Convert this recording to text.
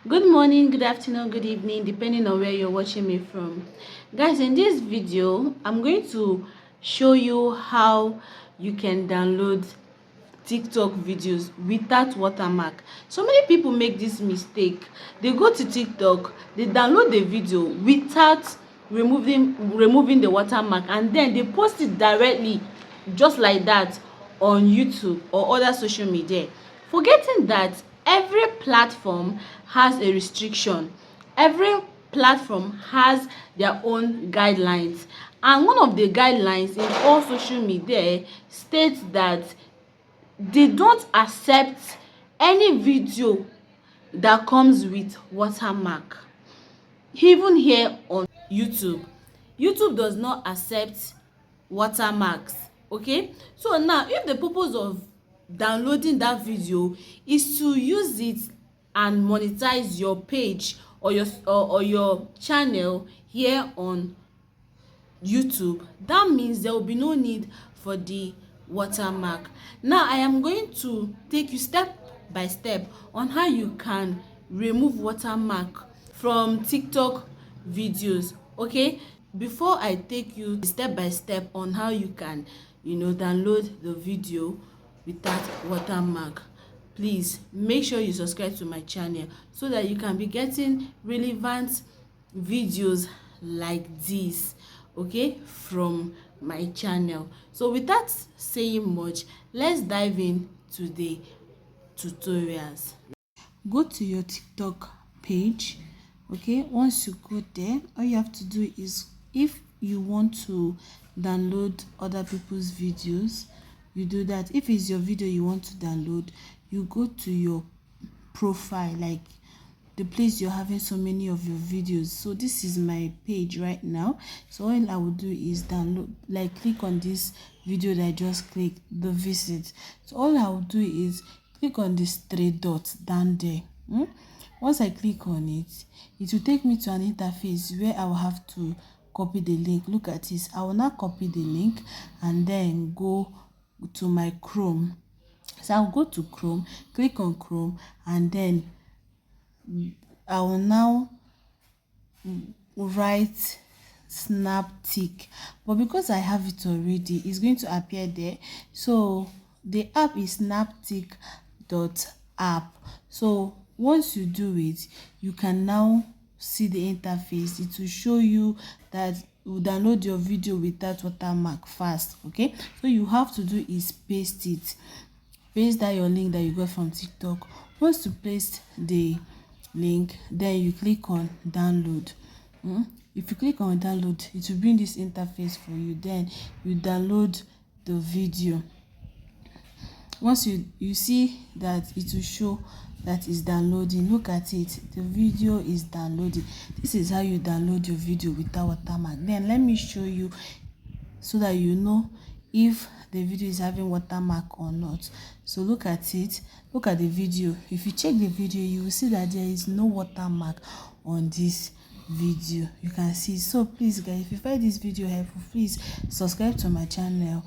Good morning, good afternoon, good evening, depending on where you're watching me from. Guys, in this video, I'm going to show you how you can download TikTok videos without watermark. So many people make this mistake. They go to TikTok, they download the video without removing the watermark, and then they post it directly just like that on YouTube or other social media, forgetting that every platform has a restriction. Every platform has their own guidelines, and one of the guidelines in all social media states that they don't accept any video that comes with watermark. Even here on YouTube does not accept watermarks. Okay, so now if the purpose of downloading that video is to use it and monetize your page or your channel here on YouTube, that means there will be no need for the watermark. Now I am going to take you step by step on how you can remove watermark from TikTok videos. Okay, before I take you step by step on how you can download the video without watermark, please make sure you subscribe to my channel so that you can be getting relevant videos like this, okay, from my channel. So without saying much, let's dive into the tutorials. Go to your TikTok page. Okay, once you go there, all you have to do is, if you want to download other people's videos, you do that. If it's your video you want to download, you go to your profile, like the place you're having so many of your videos. So this is my page right now. So all I will do is download, like click on this video that I just clicked, the visit. So all I will do is click on this three dots down there. Once I click on it, it will take me to an interface where I will have to copy the link. Look at this. I will now copy the link and then go to my Chrome. So I'll go to Chrome, click on Chrome, and then I will now write Snaptick, but because I have it already, it's going to appear there. So the app is snaptick.app. So once you do it, you can now see the interface. It will show you that you download your video without watermark fast. Okay, so you have to do is paste that your link that you got from TikTok. Once you paste the link, then you click on download. If you click on download, it will bring this interface for you. Then you download the video. Once you see that, it will show that is downloading. Look at it, the video is downloading. This is how you download your video without watermark. Then let me show you so that you know if the video is having watermark or not. So look at it, look at the video. If you check the video, you will see that there is no watermark on this video. You can see. So please guys, if you find this video helpful, please subscribe to my channel.